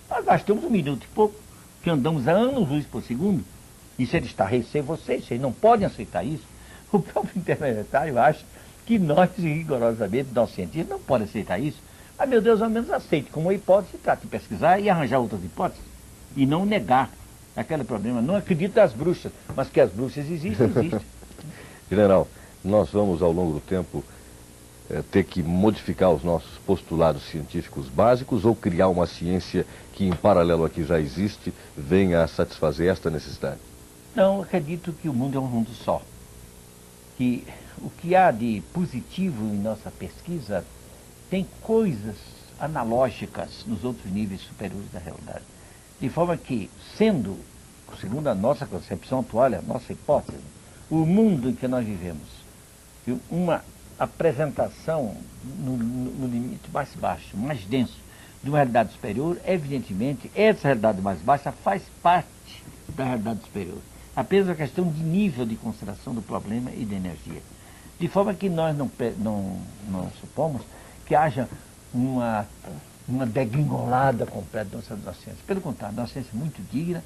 Nós gastamos 1 minuto e pouco, que andamos a anos-luz por segundo. Isso eles está sem vocês não podem aceitar isso. O próprio intermediário acha que nós, rigorosamente, nós cientistas, não podem aceitar isso. Mas, meu Deus, ao menos aceite como uma hipótese, trate de pesquisar e arranjar outras hipóteses. E não negar aquele problema. Não acredito nas bruxas, mas que as bruxas existem, existem. General, nós vamos, ao longo do tempo, ter que modificar os nossos postulados científicos básicos ou criar uma ciência que, em paralelo a que já existe, venha a satisfazer esta necessidade? Não, acredito que o mundo é um mundo só. Que o que há de positivo em nossa pesquisa tem coisas analógicas nos outros níveis superiores da realidade. De forma que, sendo, segundo a nossa concepção atual, a nossa hipótese, o mundo em que nós vivemos, uma apresentação no limite mais baixo, mais denso, de uma realidade superior, evidentemente, essa realidade mais baixa faz parte da realidade superior. Apenas uma questão de nível de consideração do problema e da energia. De forma que nós não supomos que haja uma degringolada completa da nossa ciência. Pelo contrário, nossa ciência é muito digna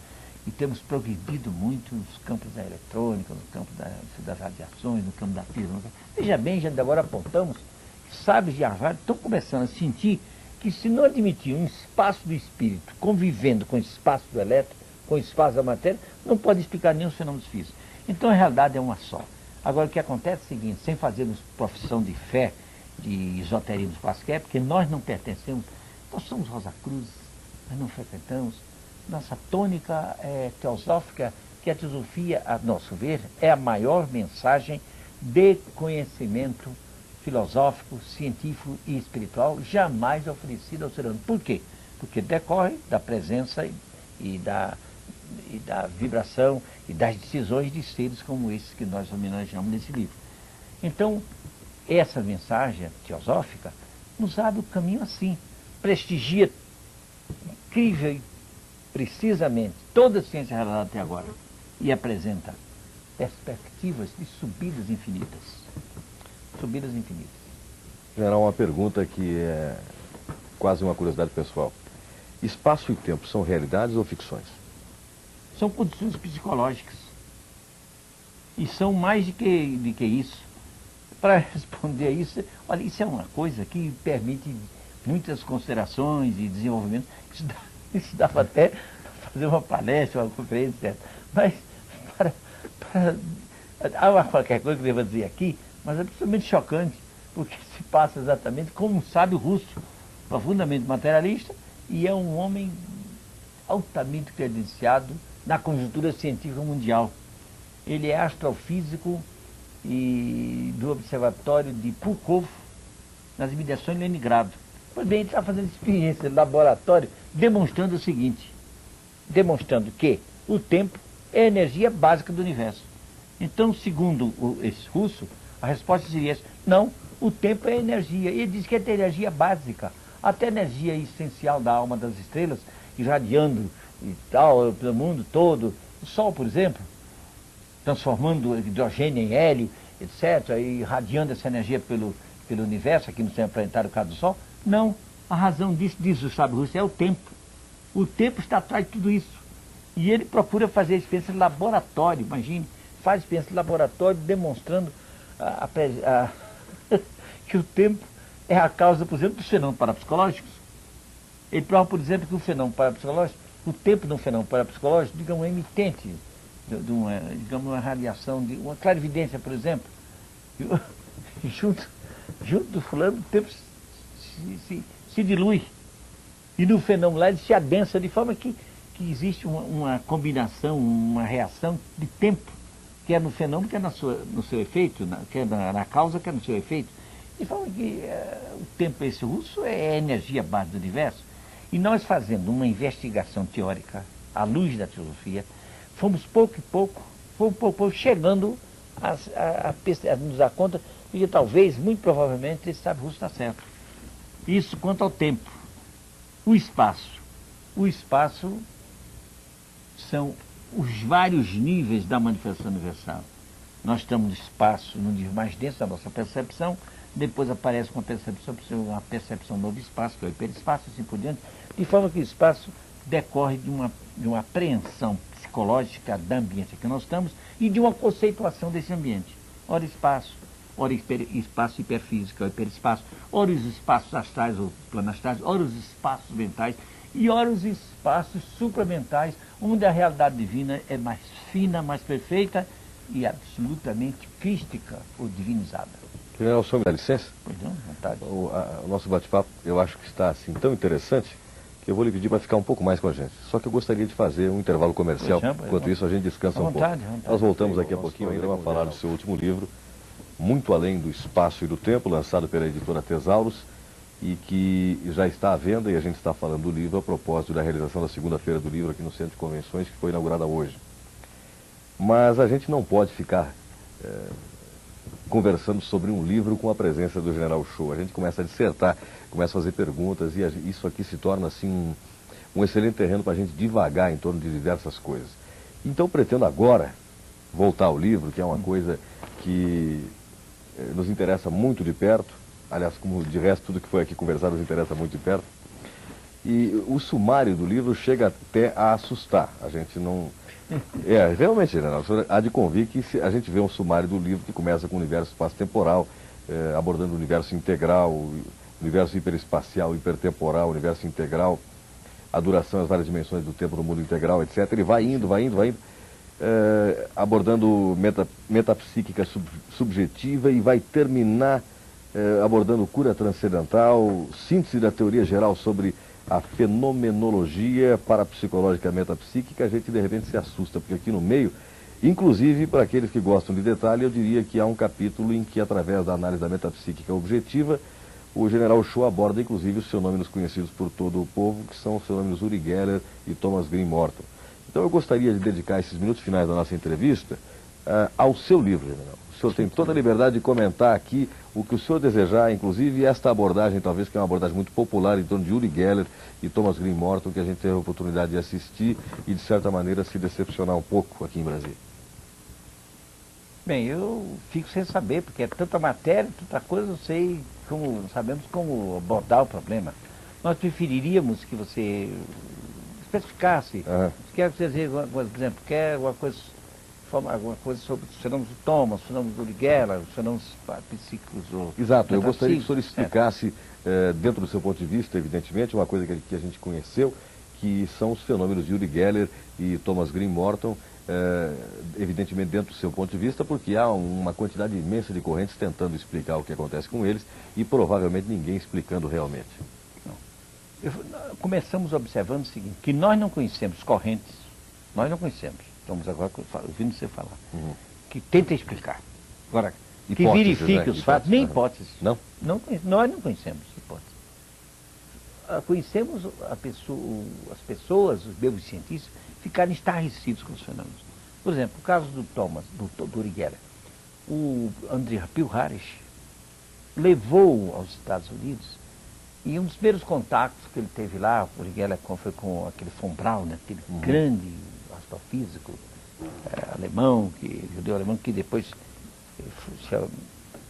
e temos progredido muito nos campos da eletrônica, no campo das radiações, no campo da física. Veja bem, já agora apontamos que sábios de Harvard estão começando a sentir que se não admitir um espaço do espírito convivendo com o espaço do elétron, com o espaço da matéria, não pode explicar nenhum fenômeno físico. Então a realidade é uma só. Agora o que acontece é o seguinte, sem fazermos profissão de fé, de esoterismo quaisquer, porque nós não pertencemos, nós somos Rosa Cruz, nós não frequentamos, nossa tônica teosófica, que a teosofia, a nosso ver, é a maior mensagem de conhecimento filosófico, científico e espiritual jamais oferecida ao ser humano. Por quê? Porque decorre da presença e da vibração e das decisões de seres como esses que nós homenageamos nesse livro. Então, essa mensagem teosófica nos abre o caminho assim, prestigia incrível e precisamente toda a ciência realizada até agora e apresenta perspectivas de subidas infinitas. Subidas infinitas. General, uma pergunta que é quase uma curiosidade pessoal. Espaço e tempo são realidades ou ficções? São condições psicológicas. E são mais de que isso. Para responder a isso, olha, isso é uma coisa que permite muitas considerações e desenvolvimento. Isso dava até fazer uma palestra, uma conferência, etc. Mas, há qualquer coisa que eu deva dizer aqui, mas é absolutamente chocante, porque se passa exatamente como um sábio russo, profundamente materialista, e é um homem altamente credenciado na conjuntura científica mundial. Ele é astrofísico e do Observatório de Pulkovo, nas imediações de Leningrado. Pois bem, ele está fazendo experiência de laboratório, demonstrando o seguinte, demonstrando que o tempo é a energia básica do universo. Então, segundo esse russo, a resposta seria essa: não, o tempo é energia. Ele diz que é energia básica, até energia essencial da alma das estrelas, irradiando e tal, pelo mundo todo. O Sol, por exemplo, transformando hidrogênio em hélio, etc., e irradiando essa energia pelo universo, aqui no sistema planetário, caso do Sol. Não, a razão disso, diz o sábio russo, é o tempo. O tempo está atrás de tudo isso. E ele procura fazer experiência em laboratório, imagine, faz experiência em laboratório demonstrando que o tempo é a causa, por exemplo, dos fenômenos parapsicológicos. Ele prova, por exemplo, que o fenômeno parapsicológico, o tempo de um fenômeno parapsicológico, digamos, é emitente de uma radiação, de uma clarividência, por exemplo. Junto do fulano, o tempo se dilui. E no fenômeno lá ele se adensa, de forma que existe uma combinação, uma reação de tempo, que é no fenômeno, que é no seu efeito, que é na causa, que é no seu efeito. De forma que o tempo esse russo é a energia base do universo. E nós, fazendo uma investigação teórica à luz da teosofia, fomos pouco a pouco chegando a nos dar conta de que talvez, muito provavelmente, esse sábio russo está certo. Isso quanto ao tempo. O espaço são os vários níveis da manifestação universal. Nós estamos no espaço, no nível mais denso da nossa percepção, depois aparece uma percepção novo espaço, que é o hiperespaço, assim por diante, de forma que o espaço decorre de uma apreensão psicológica da ambiente que nós estamos e de uma conceituação desse ambiente. Ora espaço, ora espaço hiperfísico, é o hiperespaço, ora os espaços astrais ou planastrais, ora os espaços mentais e ora os espaços supramentais, onde a realidade divina é mais fina, mais perfeita e absolutamente crística ou divinizada. General, o senhor me dá licença? Pois não, vontade. O nosso bate-papo, eu acho que está assim tão interessante que eu vou lhe pedir para ficar um pouco mais com a gente. Só que eu gostaria de fazer um intervalo comercial. Enquanto isso, a gente descansa um pouco. Nós voltamos daqui a pouquinho ainda a falar do seu último livro, Muito Além do Espaço e do Tempo, lançado pela editora Tesauros, e que já está à venda, e a gente está falando do livro a propósito da realização da segunda-feira do livro aqui no Centro de Convenções, que foi inaugurada hoje. Mas a gente não pode ficar conversando sobre um livro com a presença do General Shoa. A gente começa a dissertar, começa a fazer perguntas e isso aqui se torna assim um excelente terreno para a gente divagar em torno de diversas coisas. Então pretendo agora voltar ao livro, que é uma coisa que nos interessa muito de perto. Aliás, como de resto tudo que foi aqui conversado nos interessa muito de perto. E o sumário do livro chega até a assustar. A gente não... realmente, General, o senhor há de convir que se a gente vê um sumário do livro que começa com o universo espaço-temporal, abordando o universo integral, o universo hiperespacial, hipertemporal, o universo integral, a duração, as várias dimensões do tempo no mundo integral, etc. Ele vai indo, abordando metapsíquica subjetiva e vai terminar abordando cura transcendental, síntese da teoria geral sobre a fenomenologia parapsicológica metapsíquica. A gente de repente se assusta, porque aqui no meio, inclusive para aqueles que gostam de detalhe, eu diria que há um capítulo em que, através da análise da metapsíquica objetiva, o General Shoa aborda inclusive os fenômenos conhecidos por todo o povo, que são os fenômenos Uri Geller e Thomas Green Morton. Então eu gostaria de dedicar esses minutos finais da nossa entrevista ao seu livro, General. O senhor tem toda a liberdade de comentar aqui o que o senhor desejar, inclusive esta abordagem, talvez que é uma abordagem muito popular em torno de Uri Geller e Thomas Green Morton, que a gente teve a oportunidade de assistir e, de certa maneira, se decepcionar um pouco aqui em Brasília. Bem, eu fico sem saber, porque é tanta matéria, tanta coisa, não sei como, sabemos como abordar o problema. Nós preferiríamos que você especificasse. Se quer dizer, por exemplo, quer alguma coisa sobre os fenômenos do Thomas, os fenômenos do Uri Geller, os fenômenos psíquicos. Exato, eu gostaria que o senhor explicasse, dentro do seu ponto de vista, evidentemente, uma coisa que a gente conheceu, que são os fenômenos de Uri Geller e Thomas Green Morton, evidentemente dentro do seu ponto de vista, porque há uma quantidade imensa de correntes tentando explicar o que acontece com eles e provavelmente ninguém explicando realmente. Começamos observando o seguinte, que nós não conhecemos correntes, nós não conhecemos, estamos agora ouvindo você falar, que tenta explicar. Agora, que verifique os fatos, nem hipóteses. Não? Nós não conhecemos hipóteses. Conhecemos as pessoas, os meus cientistas, ficarem estarrecidos com os fenômenos. Por exemplo, o caso do Thomas, do Uri Geller. O André Pilhares levou aos Estados Unidos, e um dos primeiros contatos que ele teve lá, o Uri Geller foi com aquele von Braun, né, aquele grande astrofísico alemão, judeu alemão, que depois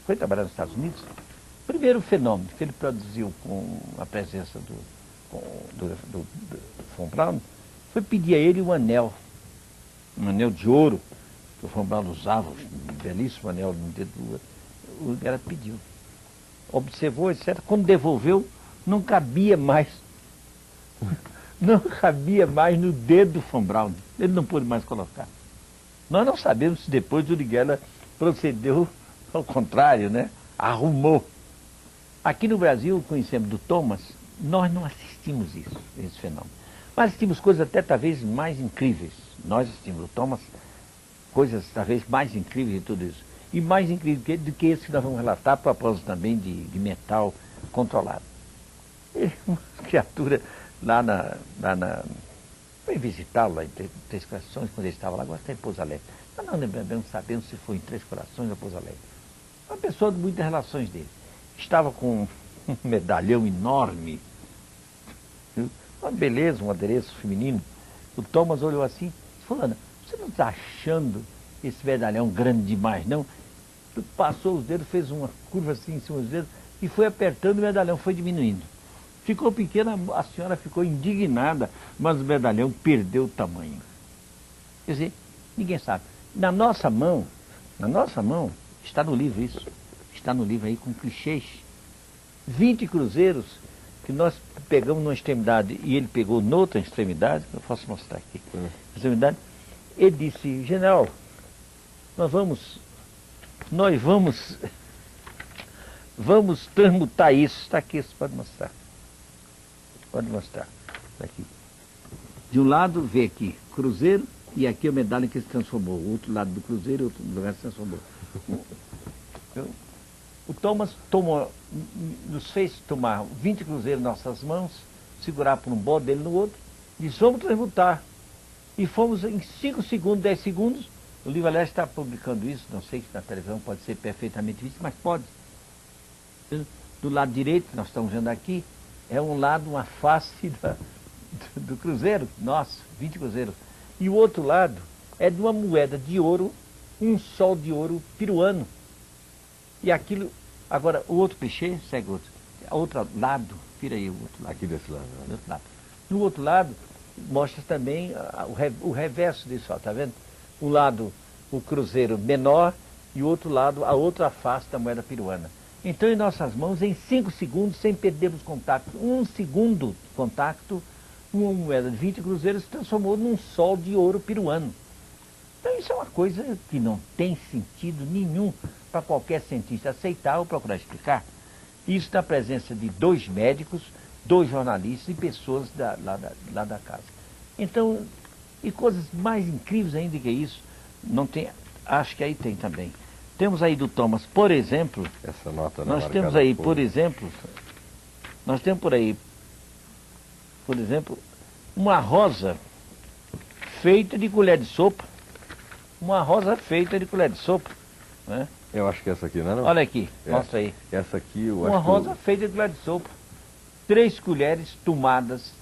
foi trabalhar nos Estados Unidos. O primeiro fenômeno que ele produziu com a presença do von Braun foi pedir a ele um anel de ouro, que o von Braun usava, um belíssimo anel no dedo do outro. O Uri Geller pediu. Observou, etc. Quando devolveu, não cabia mais no dedo do von Braun. Ele não pôde mais colocar. Nós não sabemos se depois o Uri Geller procedeu ao contrário, né? Arrumou. Aqui no Brasil, conhecemos do Thomas, nós não assistimos esse fenômeno. Mas assistimos coisas até talvez mais incríveis. Nós assistimos do Thomas coisas talvez mais incríveis de tudo isso. E mais incrível do que esse que nós vamos relatar, a propósito também de metal controlado. Uma criatura foi visitá-lo lá em Três Corações, quando ele estava lá, agora está em Pouso Alegre. Nós não sabemos se foi em Três Corações ou Pouso Alegre. Uma pessoa de muitas relações dele. Estava com um medalhão enorme, uma beleza, um adereço feminino. O Thomas olhou assim e disse: Fulana, você não está achando esse medalhão grande demais, não? Passou os dedos, fez uma curva assim em cima dos dedos e foi apertando, o medalhão foi diminuindo. Ficou pequena, a senhora ficou indignada, mas o medalhão perdeu o tamanho. Quer dizer, ninguém sabe. Na nossa mão, está no livro isso, está no livro aí com clichês. 20 cruzeiros que nós pegamos numa extremidade e ele pegou noutra extremidade, eu posso mostrar aqui, extremidade. Ele disse: General, nós vamos transmutar isso. Está aqui, você pode mostrar. Pode mostrar. Está aqui. De um lado, vê aqui, cruzeiro, e aqui a medalha que se transformou. O outro lado do cruzeiro, outro lugar se transformou. O Thomas nos fez tomar 20 cruzeiros em nossas mãos, segurar por um bode dele no outro, e disse: vamos transmutar. E fomos em 5 segundos, 10 segundos, O livro, aliás, está publicando isso, não sei se na televisão pode ser perfeitamente visto, mas pode. Do lado direito, nós estamos vendo aqui, é um lado, uma face do cruzeiro, nosso, 20 cruzeiros. E o outro lado é de uma moeda de ouro, um sol de ouro peruano. E aquilo, agora, o outro clichê, segue o outro lado, vira aí o outro lado. Aqui desse lado. Do outro lado. No outro lado, mostra também o reverso disso, tá vendo? Um lado, o cruzeiro menor, e o outro lado, a outra face da moeda peruana. Então, em nossas mãos, em 5 segundos, sem perdermos contato, 1 segundo de contato, uma moeda de 20 cruzeiros se transformou num sol de ouro peruano. Então, isso é uma coisa que não tem sentido nenhum para qualquer cientista aceitar ou procurar explicar. Isso na presença de 2 médicos, 2 jornalistas e pessoas lá da casa. Então, e coisas mais incríveis ainda que isso, não tem, acho que aí tem também. Temos aí do Thomas, por exemplo, essa nota, né, nós temos aí, por exemplo, por exemplo, uma rosa feita de colher de sopa. Uma rosa feita de colher de sopa, né? Eu acho que essa aqui, não é? Não? Olha aqui, mostra aí. Essa aqui eu uma acho rosa feita de colher de sopa. 3 colheres tomadas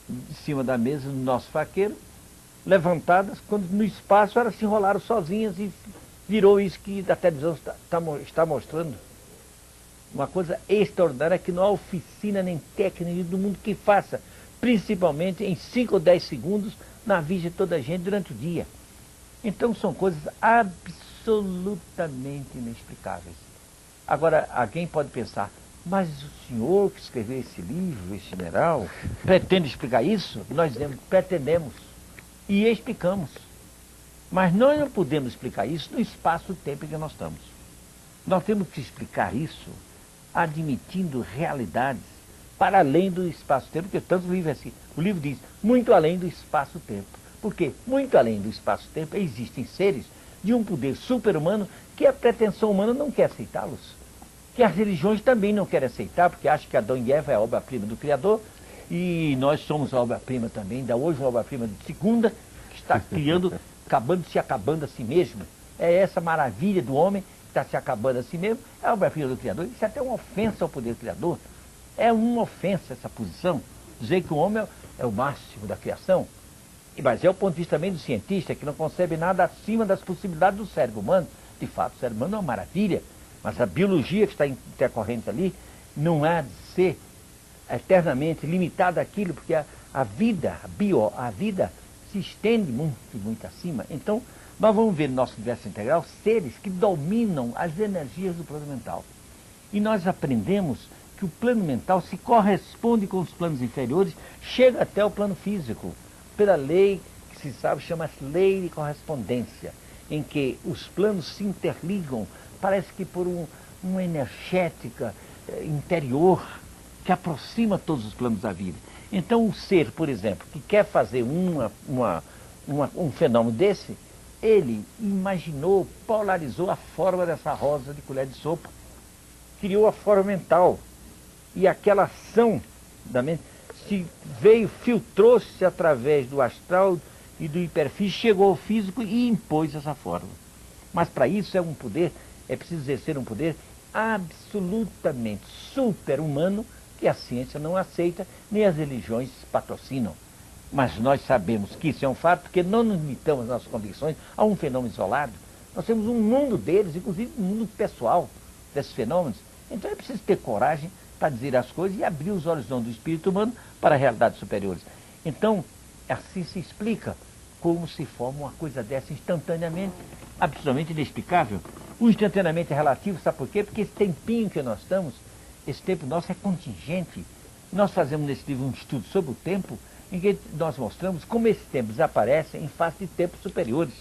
de cima da mesa no nosso faqueiro, levantadas, quando no espaço elas se enrolaram sozinhas e virou isso que a televisão está mostrando. Uma coisa extraordinária que não há oficina nem técnica do mundo que faça, principalmente em 5 ou 10 segundos, na vista de toda a gente durante o dia. Então são coisas absolutamente inexplicáveis. Agora, alguém pode pensar, mas o senhor que escreveu esse livro, esse general, pretende explicar isso? Nós pretendemos e explicamos. Mas nós não podemos explicar isso no espaço-tempo em que nós estamos. Nós temos que explicar isso admitindo realidades para além do espaço-tempo, porque tanto o livro é assim. O livro diz, muito além do espaço-tempo. Porque muito além do espaço-tempo existem seres de um poder super-humano que a pretensão humana não quer aceitá-los. Que as religiões também não querem aceitar, porque acham que Adão e Eva é a obra-prima do Criador, e nós somos a obra-prima também, da hoje uma obra-prima de segunda, que está criando, se acabando a si mesmo. É essa maravilha do homem que está se acabando a si mesmo, é a obra-prima do Criador. Isso é até uma ofensa ao poder criador. É uma ofensa essa posição, dizer que o homem é o máximo da criação. Mas é o ponto de vista também do cientista, que não concebe nada acima das possibilidades do cérebro humano. De fato, o cérebro humano é uma maravilha, mas a biologia que está intercorrente ali não há de ser eternamente limitada àquilo, porque a vida se estende muito, muito acima. Então, nós vamos ver no nosso universo integral seres que dominam as energias do plano mental. E nós aprendemos que o plano mental se corresponde com os planos inferiores, chega até o plano físico, pela lei que se sabe, chama-se lei de correspondência, em que os planos se interligam, parece que por uma energética interior que aproxima todos os planos da vida. Então o ser, por exemplo, que quer fazer um fenômeno desse, ele imaginou, polarizou a forma dessa rosa de colher de sopa, criou a forma mental, e aquela ação da mente filtrou-se através do astral e do hiperfísico, chegou ao físico e impôs essa forma. Mas para isso é preciso exercer um poder absolutamente super-humano que a ciência não aceita, nem as religiões patrocinam. Mas nós sabemos que isso é um fato, porque não nos limitamos nas nossas convicções a um fenômeno isolado. Nós temos um mundo deles, inclusive um mundo pessoal desses fenômenos. Então é preciso ter coragem para dizer as coisas e abrir os horizontes do espírito humano para realidades superiores. Então, assim se explica como se forma uma coisa dessa instantaneamente, absolutamente inexplicável. O instantaneamente é relativo, sabe por quê? Porque esse tempinho que nós estamos, esse tempo nosso é contingente. Nós fazemos nesse livro um estudo sobre o tempo, em que nós mostramos como esse tempo desaparece em face de tempos superiores.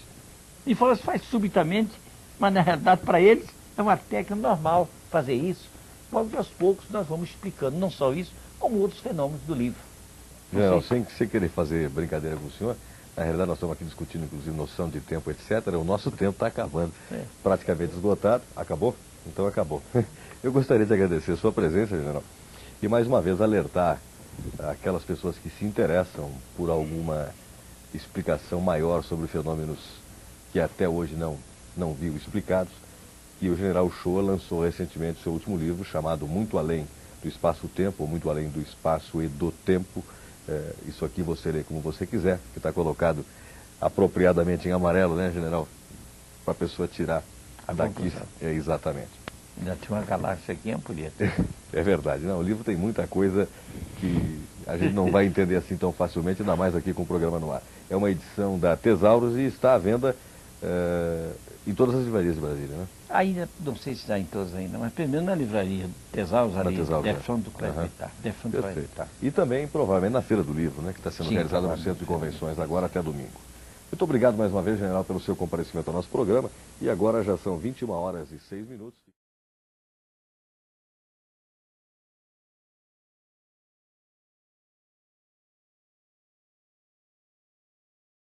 E faz subitamente, mas na realidade para eles é uma técnica normal fazer isso. Logo aos poucos nós vamos explicando não só isso, como outros fenômenos do livro. Não, sem querer fazer brincadeira com o senhor, na realidade nós estamos aqui discutindo inclusive noção de tempo, etc. O nosso tempo está acabando, praticamente esgotado. Acabou? Então acabou. Eu gostaria de agradecer a sua presença, general, e mais uma vez alertar aquelas pessoas que se interessam por alguma explicação maior sobre fenômenos que até hoje não viu explicados. E o General Uchoa lançou recentemente seu último livro, chamado Muito Além do Espaço-Tempo, ou Muito Além do Espaço e do Tempo. Isso aqui você lê como você quiser, que está colocado apropriadamente em amarelo, né, General? Para a pessoa tirar daqui. Exatamente. Já tinha uma galáxia aqui em Ampulheta. É verdade. Não, o livro tem muita coisa que a gente não vai entender assim tão facilmente, ainda mais aqui com o programa no ar. É uma edição da Tesauros e está à venda em todas as livrarias de Brasília, né? Ainda, não sei se está em todas ainda, mas primeiro na livraria Tesauros, ali, defronte do Colégio Militar. Perfeito. E também, provavelmente, na Feira do Livro, né, que está sendo realizada no Centro de Convenções agora até domingo. Muito obrigado mais uma vez, General, pelo seu comparecimento ao nosso programa. E agora já são 21h06.